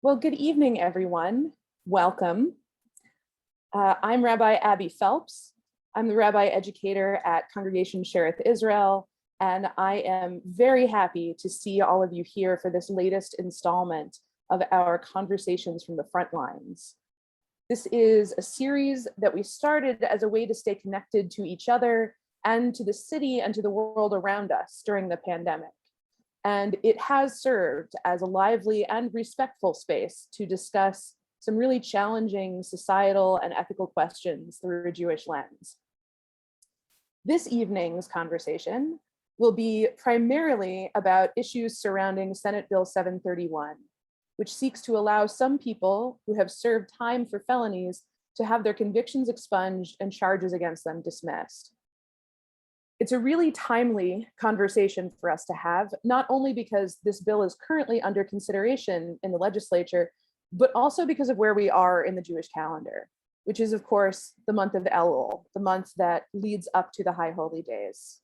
Well, good evening, everyone. Welcome. I'm Rabbi Abby Phelps. I'm the rabbi educator at Congregation Sherith Israel, and I am very happy to see all of you here for this latest installment of our Conversations from the Front Lines. This is a series that we started as a way to stay connected to each other and to the city and to the world around us during the pandemic. And it has served as a lively and respectful space to discuss some really challenging societal and ethical questions through a Jewish lens. This evening's conversation will be primarily about issues surrounding Senate Bill 731, which seeks to allow some people who have served time for felonies to have their convictions expunged and charges against them dismissed. It's a really timely conversation for us to have, not only because this bill is currently under consideration in the legislature, but also because of where we are in the Jewish calendar, which is, of course, the month of Elul, the month that leads up to the High Holy Days.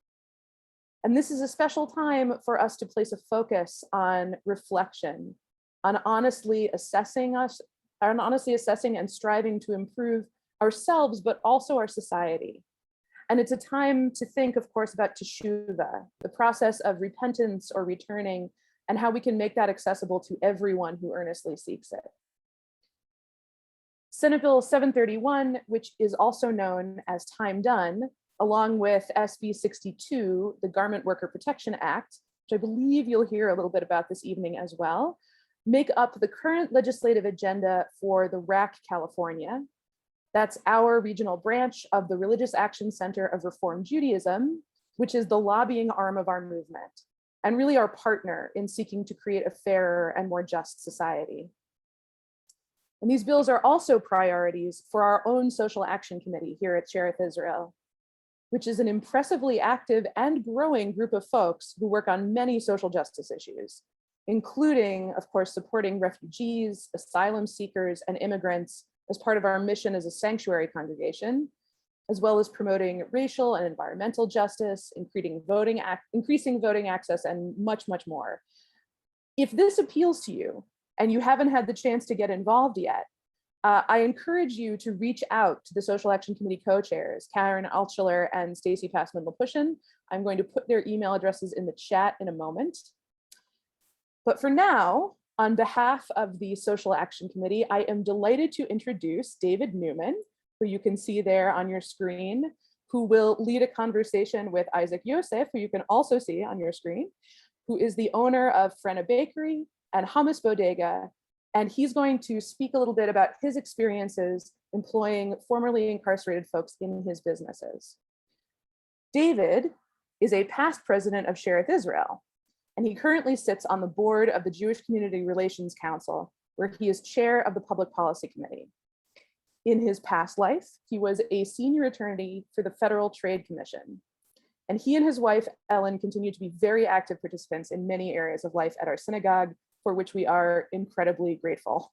And this is a special time for us to place a focus on reflection, on honestly assessing and striving to improve ourselves, but also our society. And it's a time to think, of course, about teshuvah, the process of repentance or returning, and how we can make that accessible to everyone who earnestly seeks it. Senate Bill 731, which is also known as Time Done, along with SB 62, the Garment Worker Protection Act, which I believe you'll hear a little bit about this evening as well, make up the current legislative agenda for the RAC California. That's our regional branch of the Religious Action Center of Reform Judaism, which is the lobbying arm of our movement, and really our partner in seeking to create a fairer and more just society. And these bills are also priorities for our own Social Action Committee here at Sherith Israel, which is an impressively active and growing group of folks who work on many social justice issues, including, of course, supporting refugees, asylum seekers, and immigrants as part of our mission as a sanctuary congregation, as well as promoting racial and environmental justice, increasing voting access, and much, much more. If this appeals to you and you haven't had the chance to get involved yet, I encourage you to reach out to the Social Action Committee co-chairs, Karen Altschuler and Stacy Passman-Lapushin. I'm going to put their email addresses in the chat in a moment. But for now, on behalf of the Social Action Committee, I am delighted to introduce David Newman, who you can see there on your screen, who will lead a conversation with Isaac Yosef, who you can also see on your screen, who is the owner of Frena Bakery and Hummus Bodega. And he's going to speak a little bit about his experiences employing formerly incarcerated folks in his businesses. David is a past president of Sherith Israel, and he currently sits on the board of the Jewish Community Relations Council, where he is chair of the Public Policy Committee. In his past life, he was a senior attorney for the Federal Trade Commission. And he and his wife, Ellen, continue to be very active participants in many areas of life at our synagogue, for which we are incredibly grateful.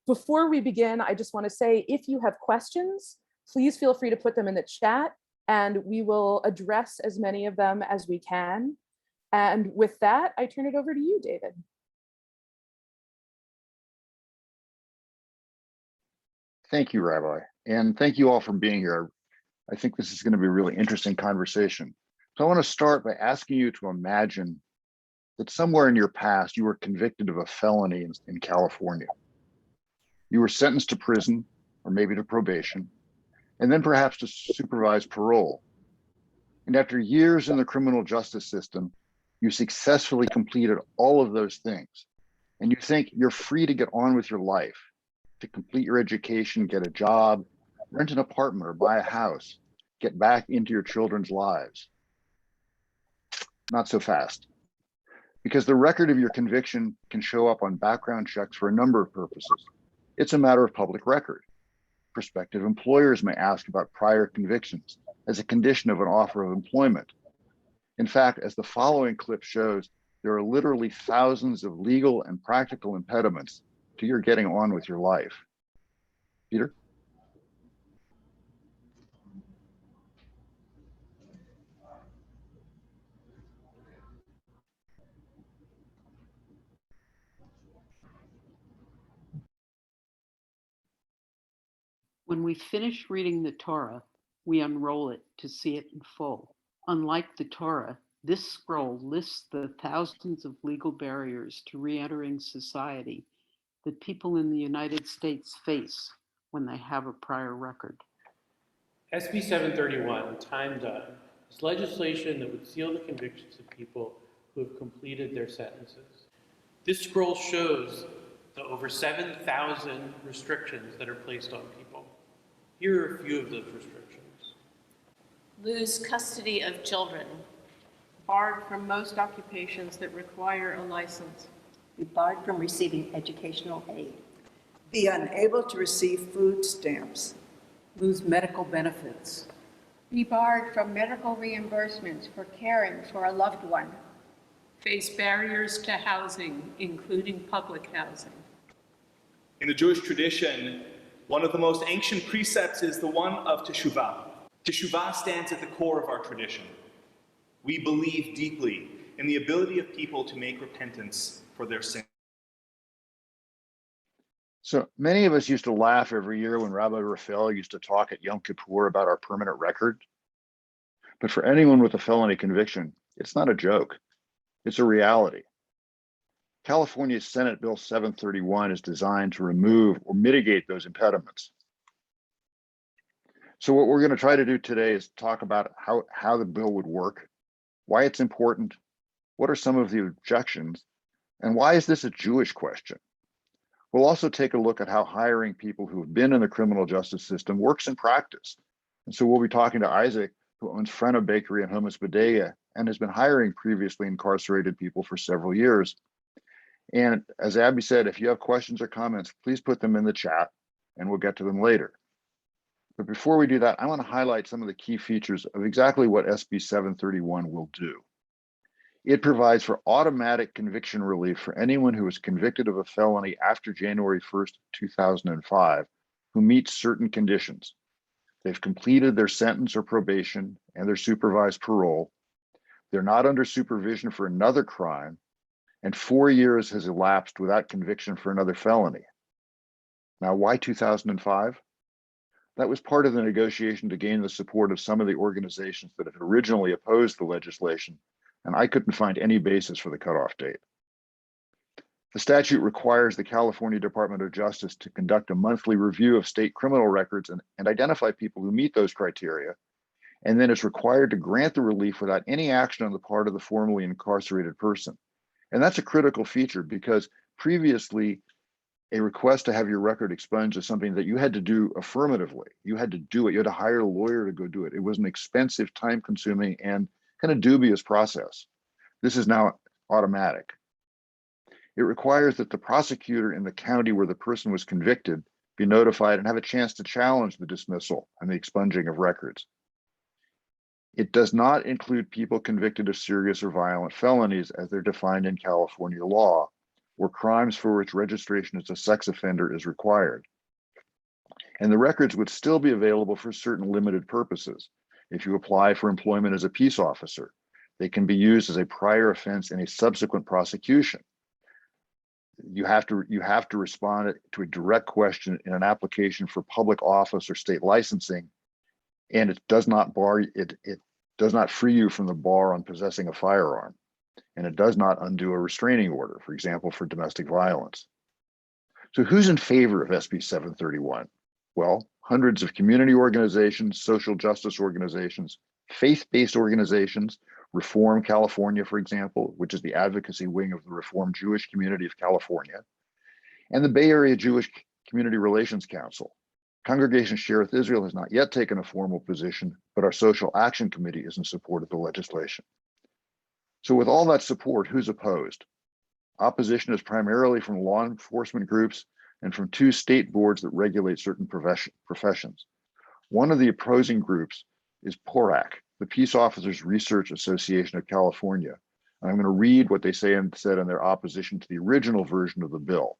Before we begin, I just want to say, if you have questions, please feel free to put them in the chat, and we will address as many of them as we can. And with that, I turn it over to you, David. Thank you, Rabbi. And thank you all for being here. I think this is going to be a really interesting conversation. So I want to start by asking you to imagine that somewhere in your past, you were convicted of a felony in California. You were sentenced to prison or maybe to probation, and then perhaps to supervised parole. And after years in the criminal justice system, you successfully completed all of those things. And you think you're free to get on with your life, to complete your education, get a job, rent an apartment or buy a house, get back into your children's lives. Not so fast. Because the record of your conviction can show up on background checks for a number of purposes. It's a matter of public record. Prospective employers may ask about prior convictions as a condition of an offer of employment. In fact, as the following clip shows, there are literally thousands of legal and practical impediments to your getting on with your life. Peter? When we finish reading the Torah, we unroll it to see it in full. Unlike the Torah, this scroll lists the thousands of legal barriers to re-entering society that people in the United States face when they have a prior record. SB 731, Time Done, is legislation that would seal the convictions of people who have completed their sentences. This scroll shows the over 7,000 restrictions that are placed on people. Here are a few of those restrictions. Lose custody of children. Barred from most occupations that require a license. Be barred from receiving educational aid. Be unable to receive food stamps. Lose medical benefits. Be barred from medical reimbursements for caring for a loved one. Face barriers to housing, including public housing. In the Jewish tradition, one of the most ancient precepts is the one of teshuvah. Teshuvah stands at the core of our tradition. We believe deeply in the ability of people to make repentance for their sin. So many of us used to laugh every year when Rabbi Raphael used to talk at Yom Kippur about our permanent record. But for anyone with a felony conviction, it's not a joke. It's a reality. California's Senate Bill 731 is designed to remove or mitigate those impediments. So what we're going to try to do today is talk about how the bill would work, why it's important, what are some of the objections, and why is this a Jewish question? We'll also take a look at how hiring people who have been in the criminal justice system works in practice. And so we'll be talking to Isaac, who owns Freno Bakery and Hummus Bodega, and has been hiring previously incarcerated people for several years. And as Abby said, if you have questions or comments, please put them in the chat and we'll get to them later. But before we do that, I want to highlight some of the key features of exactly what SB 731 will do. It provides for automatic conviction relief for anyone who was convicted of a felony after January 1st, 2005, who meets certain conditions. They've completed their sentence or probation and their supervised parole. They're not under supervision for another crime, and 4 years has elapsed without conviction for another felony. Now, why 2005? That was part of the negotiation to gain the support of some of the organizations that had originally opposed the legislation, and I couldn't find any basis for the cutoff date. The statute requires the California Department of Justice to conduct a monthly review of state criminal records and identify people who meet those criteria, and then it's required to grant the relief without any action on the part of the formerly incarcerated person. And that's a critical feature because previously, a request to have your record expunged is something that you had to do affirmatively. You had to do it. You had to hire a lawyer to go do it. It was an expensive, time-consuming, and kind of dubious process. This is now automatic. It requires that the prosecutor in the county where the person was convicted be notified and have a chance to challenge the dismissal and the expunging of records. It does not include people convicted of serious or violent felonies as they're defined in California law, or crimes for which registration as a sex offender is required. And the records would still be available for certain limited purposes. If you apply for employment as a peace officer, they can be used as a prior offense in a subsequent prosecution. You have to respond to a direct question in an application for public office or state licensing, and it does not free you from the bar on possessing a firearm, and it does not undo a restraining order, for example, for domestic violence. So who's in favor of SB 731? Well, hundreds of community organizations, social justice organizations, faith-based organizations, Reform California, for example, which is the advocacy wing of the Reform Jewish Community of California, and the Bay Area Jewish Community Relations Council. Congregation Sherith Israel has not yet taken a formal position, but our Social Action Committee is in support of the legislation. So with all that support, who's opposed? Opposition is primarily from law enforcement groups and from two state boards that regulate certain professions. One of the opposing groups is PORAC, the Peace Officers Research Association of California. And I'm going to read what they said in their opposition to the original version of the bill.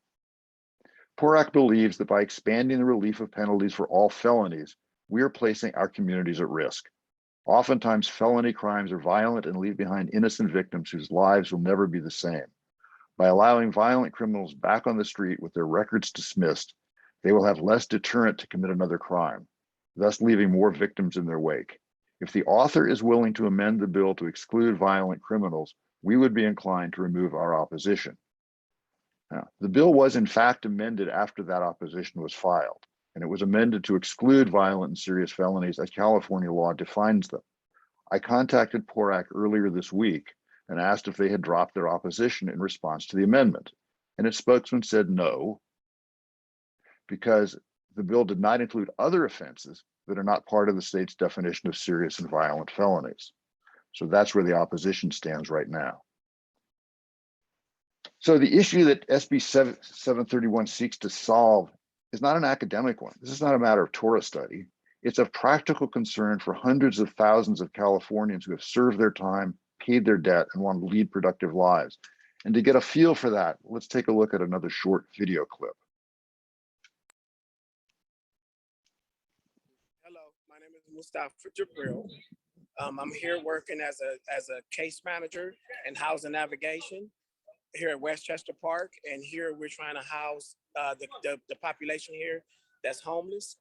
PORAC believes that by expanding the relief of penalties for all felonies, we are placing our communities at risk. Oftentimes, felony crimes are violent and leave behind innocent victims whose lives will never be the same. By allowing violent criminals back on the street with their records dismissed, They will have less deterrent to commit another crime, thus leaving more victims in their wake. If the author is willing to amend the bill to exclude violent criminals, we would be inclined to remove our opposition. Now, the bill was in fact amended after that opposition was filed, and it was amended to exclude violent and serious felonies as California law defines them. I contacted PORAC earlier this week and asked if they had dropped their opposition in response to the amendment. And its spokesman said no, because the bill did not include other offenses that are not part of the state's definition of serious and violent felonies. So that's where the opposition stands right now. So the issue that SB 731 seeks to solve is not an academic one. This is not a matter of Torah study. It's of practical concern for hundreds of thousands of Californians who have served their time, paid their debt, and want to lead productive lives. And to get a feel for that, let's take a look at another short video clip. Hello, my name is Mustafa Jibril. I'm here working as a case manager in housing navigation here at Westchester Park, and here we're trying to house the population here that's homeless.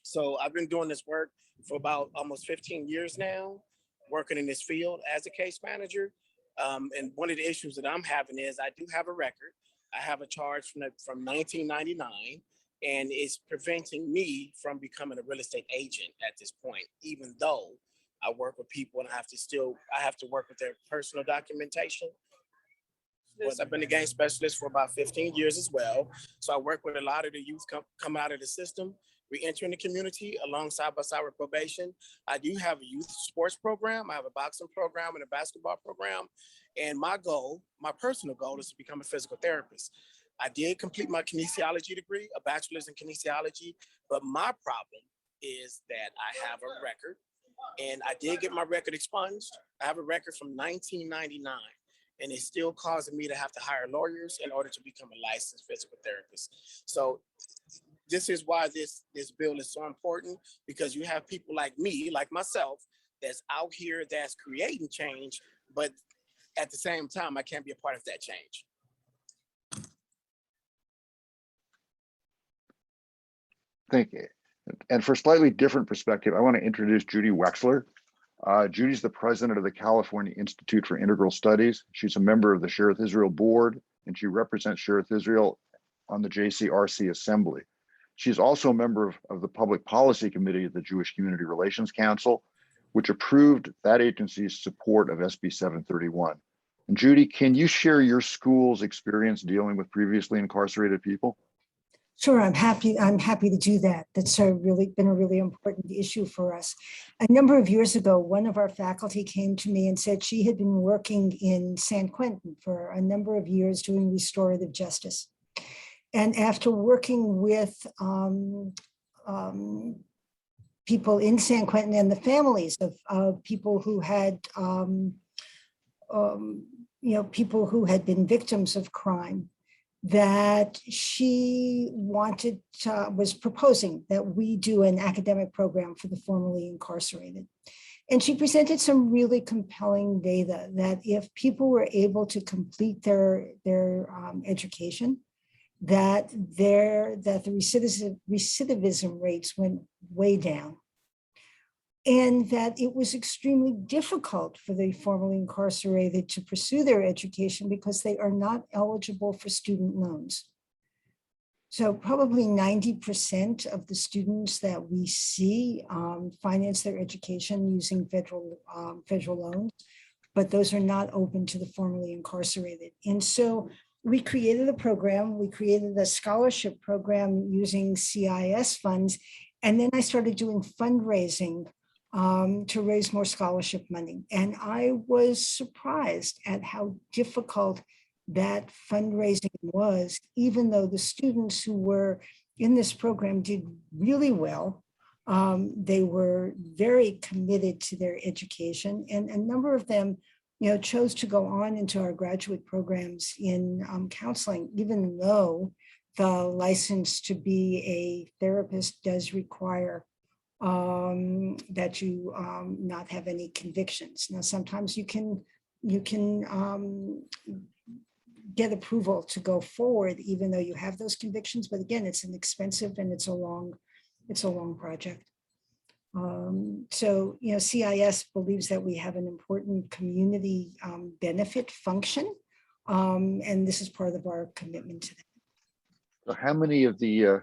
So I've been doing this work for about almost 15 years now, working in this field as a case manager. And one of the issues that I'm having is I do have a record. I have a charge from 1999, and it's preventing me from becoming a real estate agent at this point, even though I work with people and I have to work with their personal documentation. Yes, I've been a gang specialist for about 15 years as well. So I work with a lot of the youth come out of the system, re-entering the community alongside with probation. I do have a youth sports program. I have a boxing program and a basketball program. And my personal goal is to become a physical therapist. I did complete my kinesiology degree, a bachelor's in kinesiology, but my problem is that I have a record, and I did get my record expunged. I have a record from 1999. And it's still causing me to have to hire lawyers in order to become a licensed physical therapist. So this is why this bill is so important, because you have people like me, like myself, that's out here that's creating change, but at the same time, I can't be a part of that change. Thank you. And for a slightly different perspective, I want to introduce Judy Wexler. Judy's the president of the California Institute for Integral Studies. She's a member of the Sherith Israel board, and she represents Sherith Israel on the JCRC Assembly. She's also a member of the Public Policy Committee of the Jewish Community Relations Council, which approved that agency's support of SB 731. And Judy, can you share your school's experience dealing with previously incarcerated people? Sure, I'm happy to do that. That's been a really important issue for us. A number of years ago, one of our faculty came to me and said she had been working in San Quentin for a number of years doing restorative justice. And after working with people in San Quentin and the families of people who had, people who had been victims of crime, that she was proposing that we do an academic program for the formerly incarcerated. And she presented some really compelling data that if people were able to complete their education, that the recidivism rates went way down. And that it was extremely difficult for the formerly incarcerated to pursue their education because they are not eligible for student loans. So probably 90% of the students that we see finance their education using federal loans, but those are not open to the formerly incarcerated. And so we created a program, we created a scholarship program using CIS funds, and then I started doing fundraising to raise more scholarship money. And I was surprised at how difficult that fundraising was, even though the students who were in this program did really well. They were very committed to their education, and a number of them chose to go on into our graduate programs in counseling, even though the license to be a therapist does require that you not have any convictions. Now, sometimes you can get approval to go forward, even though you have those convictions. But again, it's an expensive and it's a long project. So, CIS believes that we have an important community benefit function, and this is part of our commitment to that. So how many of the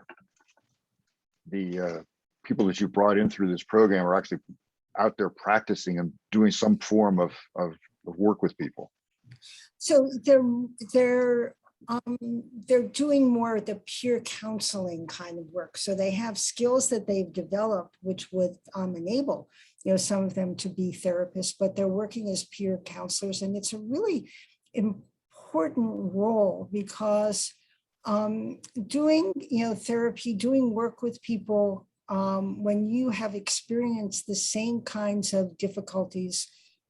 people that you brought in through this program are actually out there practicing and doing some form of work with people? So they're doing more of the peer counseling kind of work. So they have skills that they've developed, which would enable, some of them to be therapists, but they're working as peer counselors. And it's a really important role because doing, therapy, doing work with people, when you have experienced the same kinds of difficulties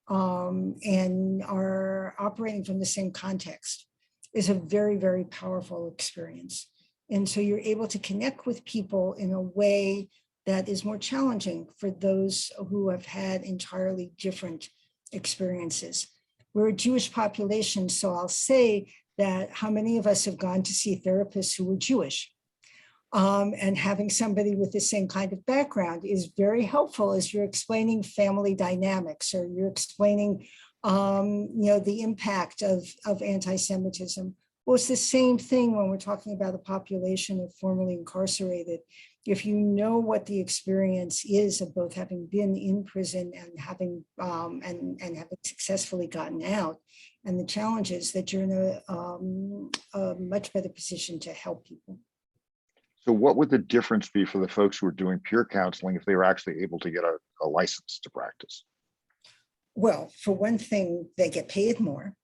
and are operating from the same context, is a very, very powerful experience. And so you're able to connect with people in a way that is more challenging for those who have had entirely different experiences. We're a Jewish population, so I'll say that how many of us have gone to see therapists who were Jewish? And having somebody with the same kind of background is very helpful as you're explaining family dynamics, or you're explaining the impact of anti-Semitism. Well, it's the same thing when we're talking about a population of formerly incarcerated. If you know what the experience is of both having been in prison and having successfully gotten out, and the challenges, that you're in a much better position to help people. So what would the difference be for the folks who are doing peer counseling if they were actually able to get a license to practice? Well, for one thing, they get paid more.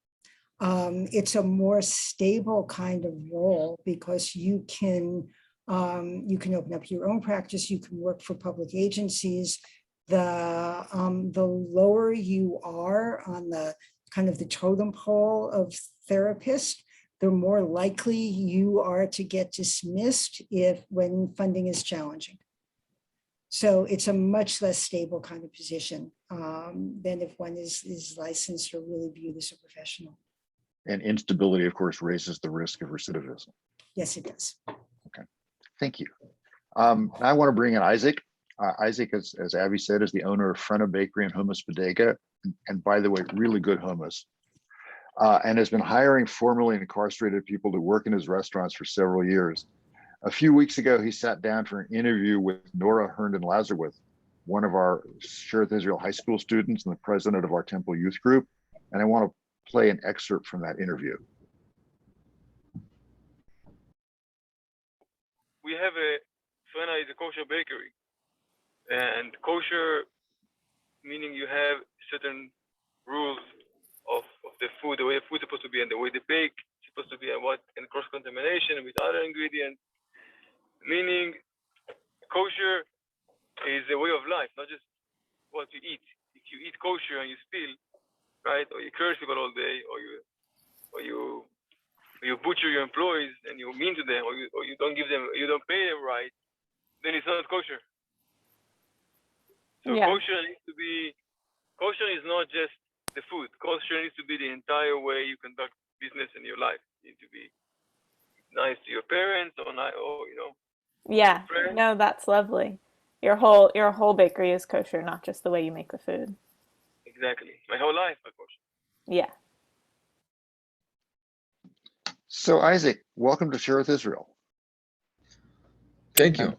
It's a more stable kind of role because you can open up your own practice. You can work for public agencies. The lower you are on the kind of the totem pole of therapists, the more likely you are to get dismissed when funding is challenging. So it's a much less stable kind of position than if one is licensed or really viewed as a professional. And instability, of course, raises the risk of recidivism. Yes, it does. Okay, thank you. Now I want to bring in Isaac. Isaac, as Abby said, is the owner of Frena Bakery and Hummus Bodega. And by the way, really good hummus. And has been hiring formerly incarcerated people to work in his restaurants for several years. A few weeks ago, he sat down for an interview with Nora Herndon Lazarus, one of our Sherith Israel high school students and the president of our Temple Youth Group. And I want to play an excerpt from that interview. We have Frena is a kosher bakery, and kosher meaning you have certain rules of the food, the way the food is supposed to be, and the way they bake is supposed to be, and what can cross-contamination with other ingredients. Meaning, kosher is a way of life, not just what you eat. If you eat kosher and you steal, right, or you curse people all day, or you butcher your employees and you're mean to them, or you don't pay them right, then it's not kosher. So yeah. Kosher is not just the food. Kosher needs to be the entire way you conduct business in your life. You need to be nice to your parents, or Yeah, no, that's lovely. Your whole bakery is kosher, not just the way you make the food. Exactly. My whole life is kosher. Yeah. So Isaac, welcome to Sherith Israel. Thank you.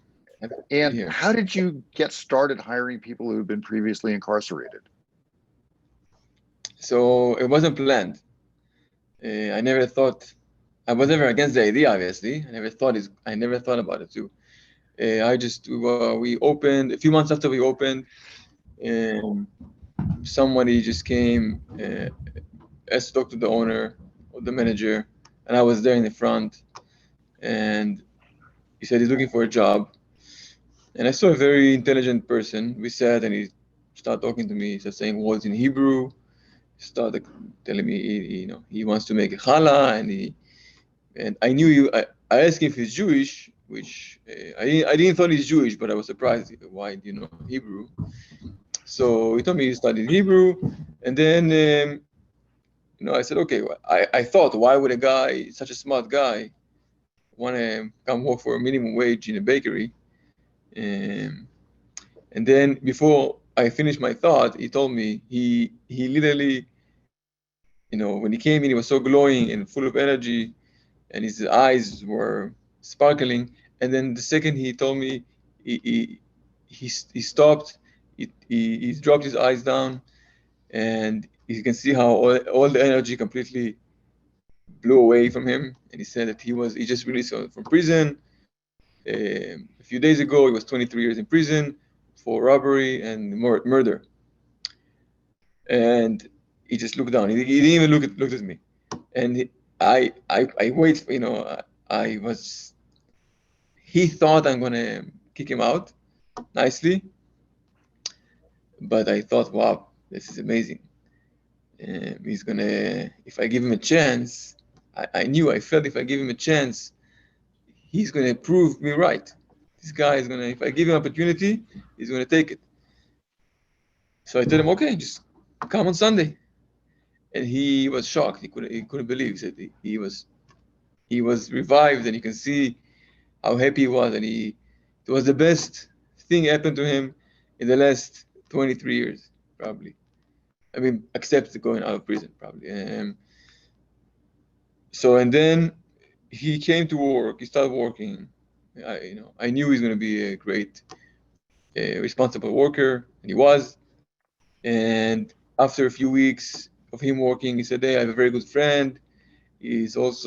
And how did you get started hiring people who've been previously incarcerated? So it wasn't planned. I never thought, I was never against the idea, obviously. I never thought about it too. We opened, a few months after we opened, somebody just came, asked to talk to the owner or the manager, and I was there in the front, and he said he's looking for a job. And I saw a very intelligent person. We sat and he started talking to me. He started saying words in Hebrew. He started telling me, he wants to make a challah, and I knew I asked him if he's Jewish, which I didn't thought he's Jewish, but I was surprised. Why do you know Hebrew? So he told me he studied Hebrew, and then I said, okay, well, I thought, why would a guy, such a smart guy, want to come work for a minimum wage in a bakery? And then before I finished my thought, he told me he literally, when he came in, he was so glowing and full of energy, and his eyes were sparkling. And then the second he told me, he stopped, he dropped his eyes down, and you can see how all the energy completely blew away from him. And he said that he just released from prison. A few days ago, he was 23 years in prison for robbery and murder. And he just looked down. He didn't even look at me. And I wait. He thought I'm gonna kick him out nicely, but I thought, wow, this is amazing. He's gonna, if I give him a chance, I felt if I give him a chance, he's gonna prove me right. This guy is gonna, if I give him an opportunity, he's gonna take it. So I told him, okay, just come on Sunday. And he was shocked. He couldn't believe. He said he was revived, and you can see how happy he was, and it was the best thing happened to him in the last 23 years, probably. I mean, except going out of prison, probably. And then he came to work. He started working. I knew he's going to be a great, responsible worker, and he was. And after a few weeks of him working, he said, "Hey, I have a very good friend. He was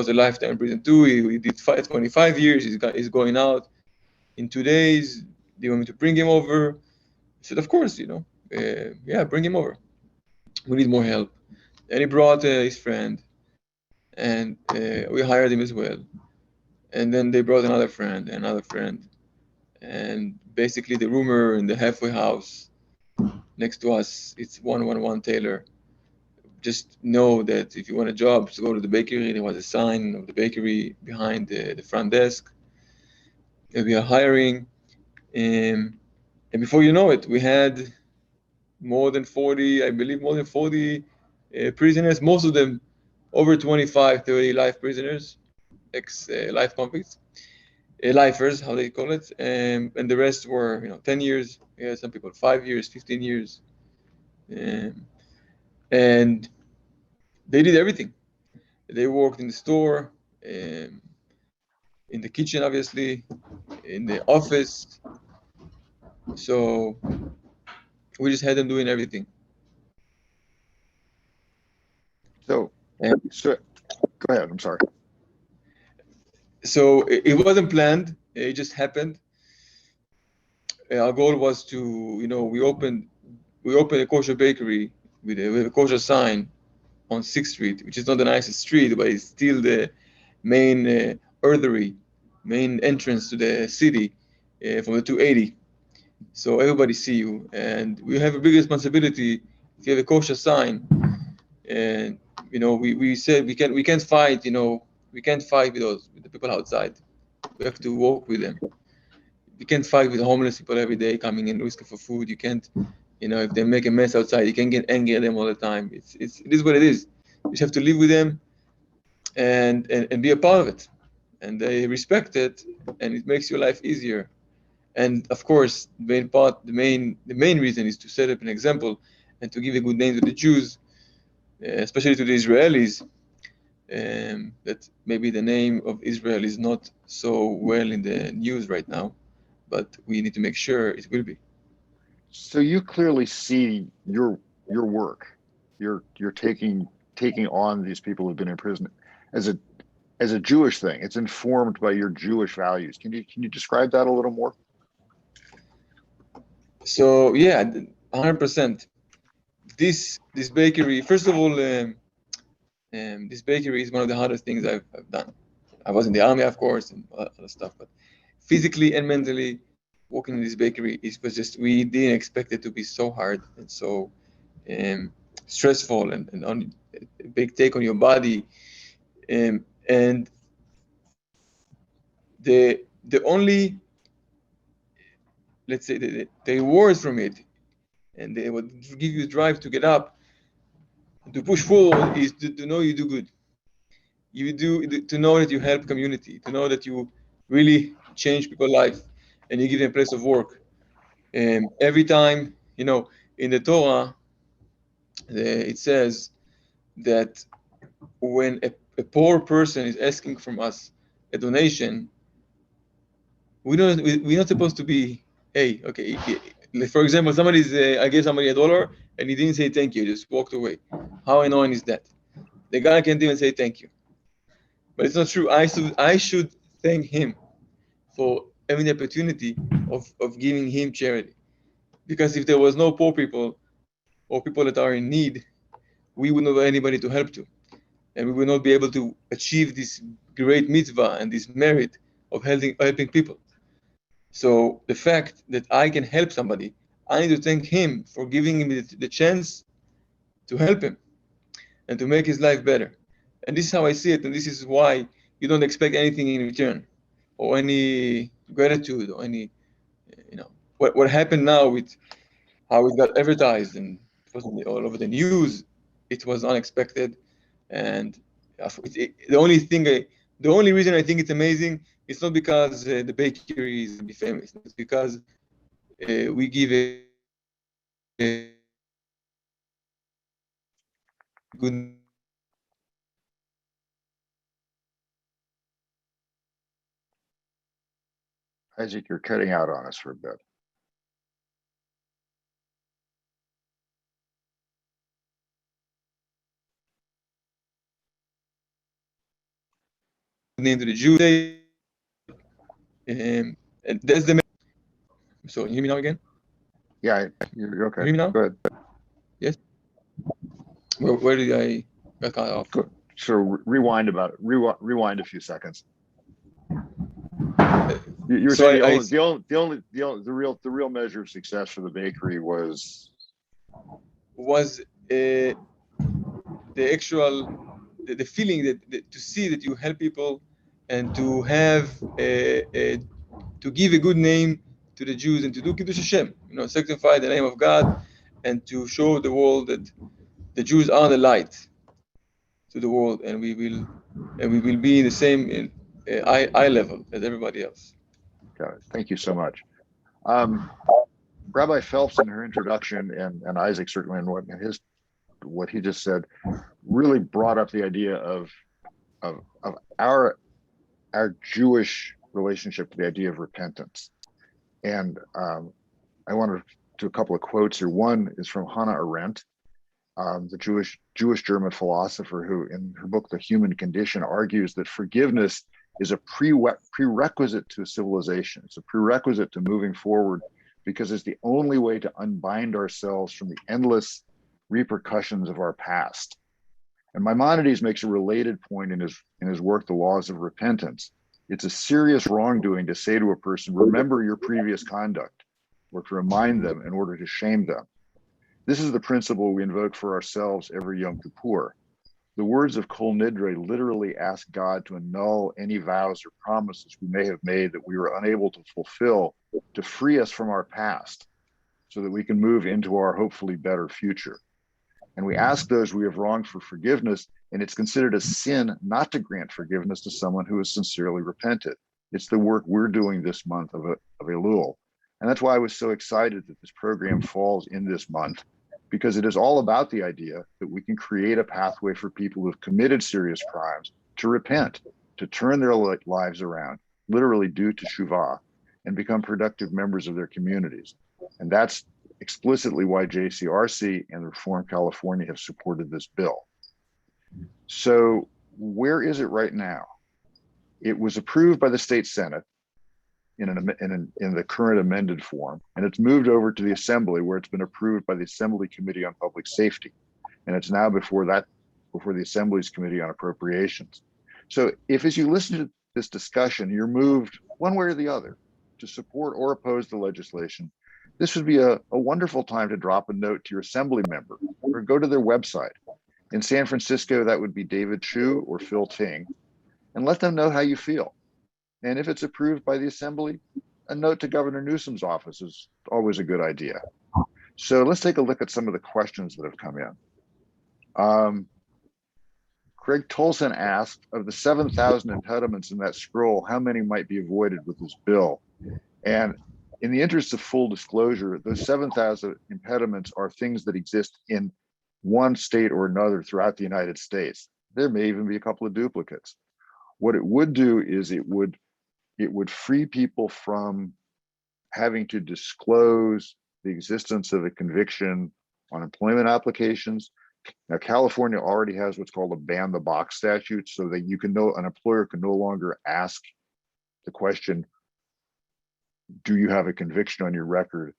a lifetime in prison too. He did 25 years. He's going out in 2 days. Do you want me to bring him over?" I said, "Of course, yeah, bring him over. We need more help." And he brought his friend, and we hired him as well. And then they brought another friend, and basically the rumor in the halfway house next to us, it's 111 Taylor. Just know that if you want a job, to go to the bakery. There was a sign of the bakery behind the front desk. We are hiring, and before you know it, we had more than 40, I believe, prisoners, most of them over 25, 30 life prisoners, ex-life convicts, lifers, how they call it, and the rest were, 10 years. We had some people 5 years, 15 years, and they did everything. They worked in the store, in the kitchen, obviously, in the office. So we just had them doing everything. So go ahead. I'm sorry. So it wasn't planned. It just happened. Our goal was to, we opened a kosher bakery with a kosher sign on 6th Street, which is not the nicest street, but it's still the main main entrance to the city from the 280. So everybody see you, and we have a big responsibility. If you have a kosher sign, and we said we can't fight. We can't fight with the people outside. We have to work with them. You can't fight with homeless people every day coming in asking for food. You can't, if they make a mess outside, you can't get angry at them all the time. It is what it is. You just have to live with them and be a part of it. And they respect it, and it makes your life easier. And of course, the main reason is to set up an example and to give a good name to the Jews, especially to the Israelis. That maybe the name of Israel is not so well in the news right now, but we need to make sure it will be. So you clearly see your work. You're taking on these people who've been in prison as a Jewish thing. It's informed by your Jewish values. Can you describe that a little more? So yeah, 100%. This bakery, first of all, this bakery is one of the hardest things I've done. I was in the army, of course, and other stuff, but physically and mentally, working in this bakery, was just, we didn't expect it to be so hard and so stressful and on a big take on your body. And the only, let's say, the rewards from it, and they would give you drive to get up, To push forward is to know you do good. To know that you help community, to know that you really change people's life, and you give them a place of work. And every time, in the Torah, it says that when a poor person is asking from us a donation, we're not supposed to be, hey, okay. For example, I gave somebody $1 and he didn't say thank you, just walked away. How annoying is that? The guy can't even say thank you. But it's not true. I should thank him for having the opportunity of giving him charity. Because if there was no poor people or people that are in need, we wouldn't have anybody to help to. And we would not be able to achieve this great mitzvah and this merit of helping people. So the fact that I can help somebody, I need to thank him for giving me the chance to help him and to make his life better. And this is how I see it, and this is why you don't expect anything in return or any gratitude or any, what happened now with how it got advertised and it was all over the news. It was unexpected, and the only reason I think it's amazing, it's not because the bakery is be famous. It's because we give a good. Isaac, you're cutting out on us for a bit. Name to the Jews. And that's the. So you hear me now again? Yeah, you're okay. You hear me now? Go ahead. Yes. Where did I got cut off? Good. So rewind rewind a few seconds. You were saying the real measure of success for the bakery was the actual the feeling that to see that you help people and to have to give a good name to the Jews and to do Kiddush Hashem, sanctify the name of God, and to show the world that the Jews are the light to the world, and we will be in the same eye level as everybody else. Got it. Thank you so much. Rabbi Phelps, in her introduction, and Isaac certainly in what he just said, really brought up the idea of our Jewish relationship to the idea of repentance. And I wanted to do a couple of quotes here. One is from Hannah Arendt, the Jewish German philosopher, who in her book The Human Condition argues that forgiveness is a prerequisite to civilization. It's a prerequisite to moving forward, because it's the only way to unbind ourselves from the endless repercussions of our past. And Maimonides makes a related point in his work, The Laws of Repentance. It's a serious wrongdoing to say to a person, remember your previous conduct, or to remind them in order to shame them. This is the principle we invoke for ourselves every Yom Kippur. The words of Kol Nidre literally ask God to annul any vows or promises we may have made that we were unable to fulfill, to free us from our past, so that we can move into our hopefully better future. And we ask those we have wronged for forgiveness, and it's considered a sin not to grant forgiveness to someone who has sincerely repented. It's the work we're doing this month of Elul. And that's why I was so excited that this program falls in this month, because it is all about the idea that we can create a pathway for people who have committed serious crimes to repent, to turn their lives around, literally do teshuvah, and become productive members of their communities. And that's explicitly why JCRC and the Reform California have supported this bill. So where is it right now? It was approved by the state Senate in the current amended form, and it's moved over to the Assembly, where it's been approved by the Assembly Committee on Public Safety, and it's now before the Assembly's Committee on Appropriations. So if, as you listen to this discussion, you're moved one way or the other to support or oppose the legislation, this would be a wonderful time to drop a note to your Assembly member or go to their website. In San Francisco, that would be David Chu or Phil Ting, and let them know how you feel. And if it's approved by the Assembly, a note to Governor Newsom's office is always a good idea. So let's take a look at some of the questions that have come in. Craig Tolson asked, of the 7,000 impediments in that scroll, how many might be avoided with this bill? And in the interest of full disclosure, those 7,000 impediments are things that exist in one state or another throughout the United States. There may even be a couple of duplicates. What it would do is it would free people from having to disclose the existence of a conviction on employment applications. Now, California already has what's called a ban the box statute, so that an employer can no longer ask the question, do you have a conviction on your record,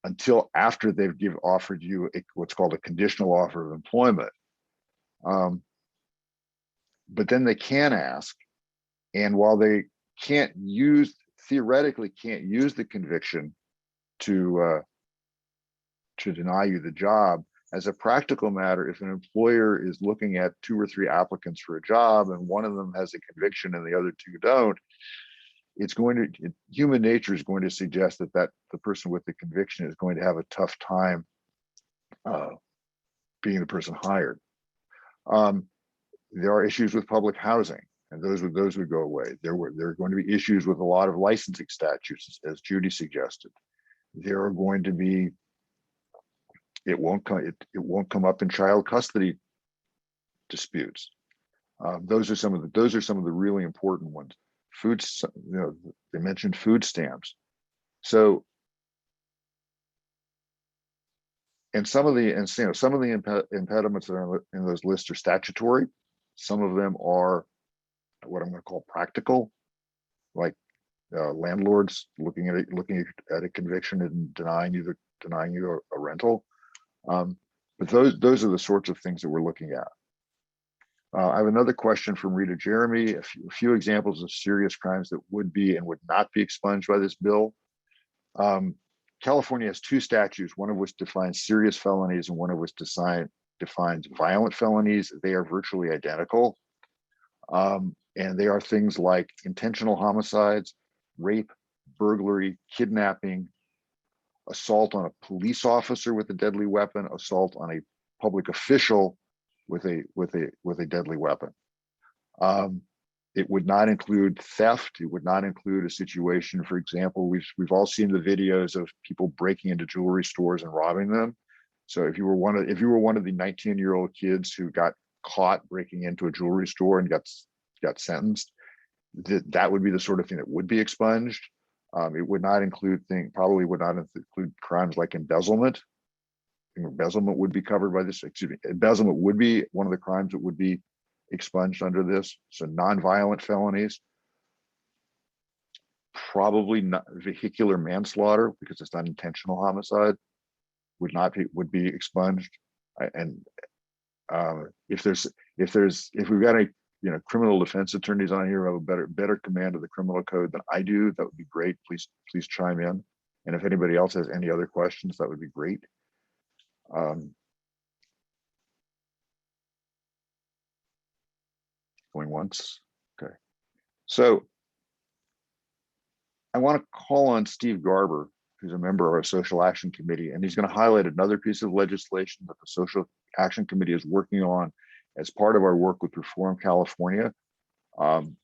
until after they've offered you what's called a conditional offer of employment. But then they can ask, and while they theoretically can't use the conviction to deny you the job, as a practical matter, if an employer is looking at 2 or 3 applicants for a job and one of them has a conviction and the other 2 don't, human nature is going to suggest that the person with the conviction is going to have a tough time being the person hired. There are issues with public housing, and those would go away. There are going to be issues with a lot of licensing statutes, as Judy suggested. There are going to be, it won't come up in child custody disputes. Those are some of the really important ones. They mentioned food stamps. So, and some of the impediments that are in those lists are statutory. Some of them are what I'm going to call practical, like landlords looking at a conviction and denying you a rental. But those are the sorts of things that we're looking at. I have another question from Rita Jeremy. A few examples of serious crimes that would be and would not be expunged by this bill. California has 2 statutes, one of which defines serious felonies and one of which defines violent felonies. They are virtually identical. And they are things like intentional homicides, rape, burglary, kidnapping, assault on a police officer with a deadly weapon, assault on a public official with a deadly weapon. It would not include theft. It would not include a situation, for example, we've all seen the videos of people breaking into jewelry stores and robbing them. So if you were one of the 19-year-old kids who got caught breaking into a jewelry store and got sentenced, that would be the sort of thing that would be expunged. It would not include probably would not include crimes like embezzlement. Embezzlement would be covered by this. Excuse me. Embezzlement would be one of the crimes that would be expunged under this. So non-violent felonies, probably not vehicular manslaughter because it's not intentional homicide, would be expunged. And if we've got a criminal defense attorneys on here who have a better command of the criminal code than I do, that would be great. Please chime in. And if anybody else has any other questions, that would be great. Going once. Okay. So I want to call on Steve Garber, who's a member of our Social Action Committee, and he's going to highlight another piece of legislation that the Social Action Committee is working on as part of our work with Reform California.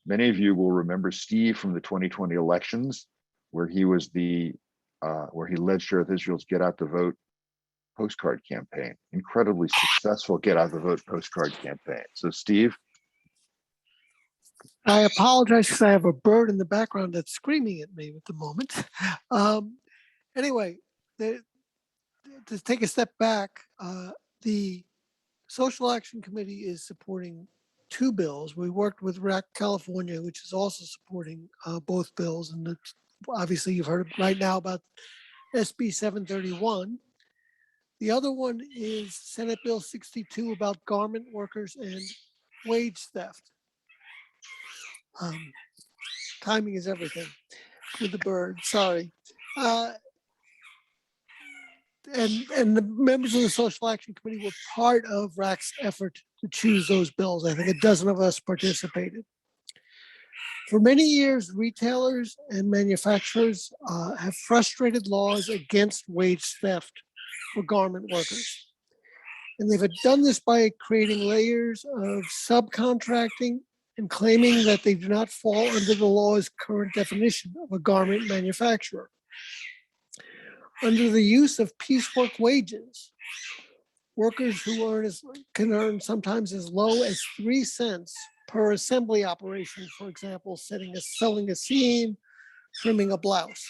Many of you will remember Steve from the 2020 elections, where he was where he led Sherith Israel's Get Out the Vote postcard campaign, incredibly successful Get Out the Vote postcard campaign. So Steve. I apologize because I have a bird in the background that's screaming at me at the moment. Anyway, to take a step back, the Social Action Committee is supporting 2 bills. We worked with RAC California, which is also supporting both bills. And obviously you've heard right now about SB 731. The other one is Senate Bill 62 about garment workers and wage theft. Timing is everything with the bird, sorry. And the members of the Social Action Committee were part of RAC's effort to choose those bills. I think a dozen of us participated. For many years, retailers and manufacturers have frustrated laws against wage theft for garment workers. And they've done this by creating layers of subcontracting and claiming that they do not fall under the law's current definition of a garment manufacturer. Under the use of piecework wages, workers who can earn sometimes as low as 3 cents per assembly operation, for example, selling a seam, trimming a blouse.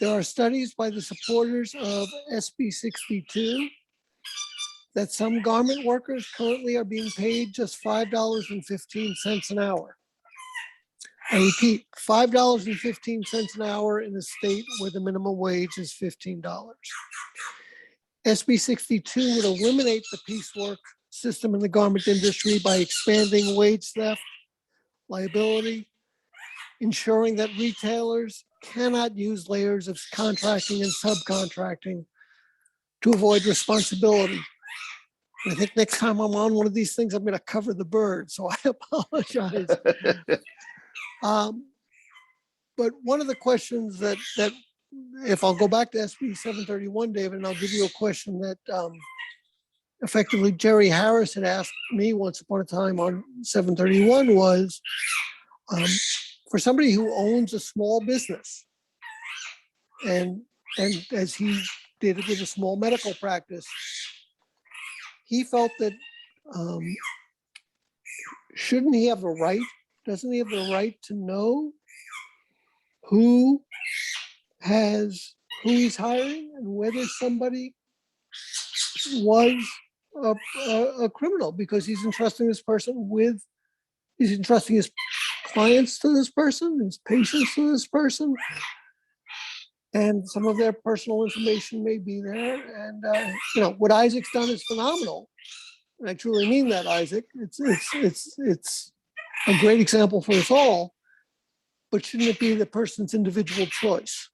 There are studies by the supporters of SB 62 that some garment workers currently are being paid just $5.15 an hour. I repeat, $5.15 an hour in a state where the minimum wage is $15. SB 62 would eliminate the piecework system in the garment industry by expanding wage theft, liability, ensuring that retailers cannot use layers of contracting and subcontracting to avoid responsibility. I think next time I'm on one of these things, I'm going to cover the bird, so I apologize. But one of the questions that if I'll go back to SB 731, David, and I'll give you a question that effectively Jerry Harris had asked me once upon a time on 731 was, for somebody who owns a small business, and as he did with a small medical practice, he felt that shouldn't he have a right? Doesn't he have the right to know who he's hiring and whether somebody was a criminal, because he's entrusting this person he's entrusting his clients to this person, his patients to this person, and some of their personal information may be there. And what Isaac's done is phenomenal. And I truly mean that, Isaac. It's a great example for us all, but shouldn't it be the person's individual choice?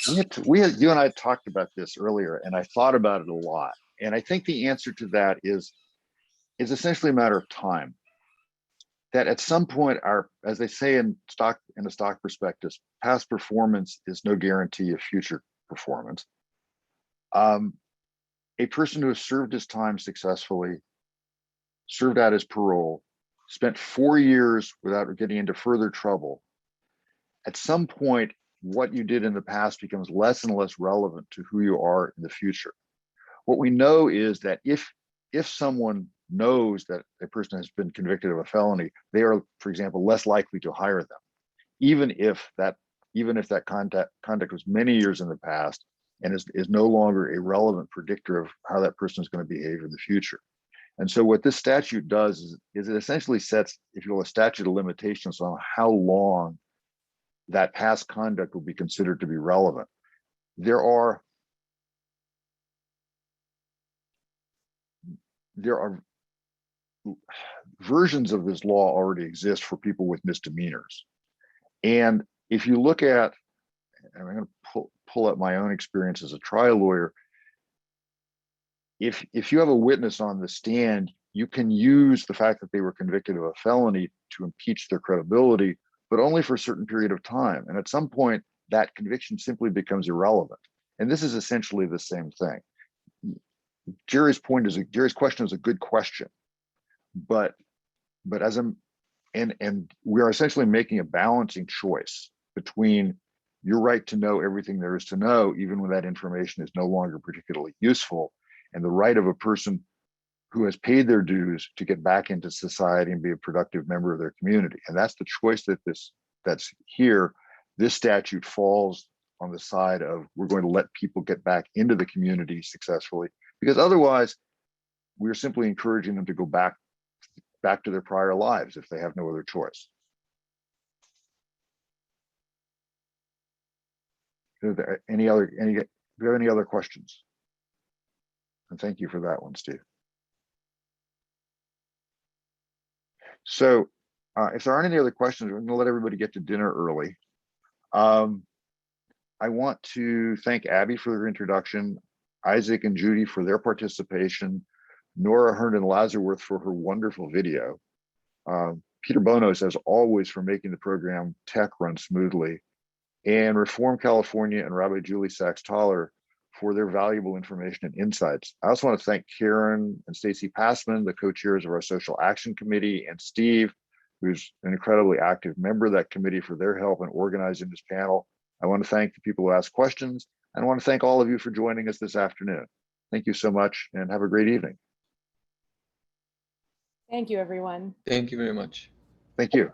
You and I talked about this earlier, and I thought about it a lot. And I think the answer to that is essentially a matter of time. That at some point, as they say in a stock prospectus, past performance is no guarantee of future performance. A person who has served his time successfully, served out his parole, spent 4 years without getting into further trouble, at some point, what you did in the past becomes less and less relevant to who you are in the future. What we know is that if someone knows that a person has been convicted of a felony, they are, for example, less likely to hire them, even if that conduct was many years in the past and is no longer a relevant predictor of how that person is going to behave in the future. And so what this statute does is it essentially sets, if you will, a statute of limitations on how long that past conduct will be considered to be relevant. There are versions of this law already exist for people with misdemeanors. And if you look at, and I'm going to pull up my own experience as a trial lawyer, if you have a witness on the stand, you can use the fact that they were convicted of a felony to impeach their credibility, but only for a certain period of time. And at some point, that conviction simply becomes irrelevant. And this is essentially the same thing. Jerry's question is a good question, but we are essentially making a balancing choice between your right to know everything there is to know, even when that information is no longer particularly useful, and the right of a person who has paid their dues to get back into society and be a productive member of their community. And that's the choice that's here. This statute falls on the side of we're going to let people get back into the community successfully, because otherwise we're simply encouraging them to go back to their prior lives if they have no other choice. Do you have any other questions? And thank you for that one, Steve. So if there aren't any other questions, we're going to let everybody get to dinner early. I want to thank Abby for her introduction, Isaac and Judy for their participation, Nora Herndon Lazarworth for her wonderful video, Peter Bonos, as always, for making the program tech run smoothly, and Reform California and Rabbi Julie Sachs-Toller for their valuable information and insights. I also want to thank Karen and Stacy Passman, the co-chairs of our Social Action Committee, and Steve, who's an incredibly active member of that committee, for their help in organizing this panel. I want to thank the people who asked questions, and I want to thank all of you for joining us this afternoon. Thank you so much and have a great evening. Thank you, everyone. Thank you very much. Thank you.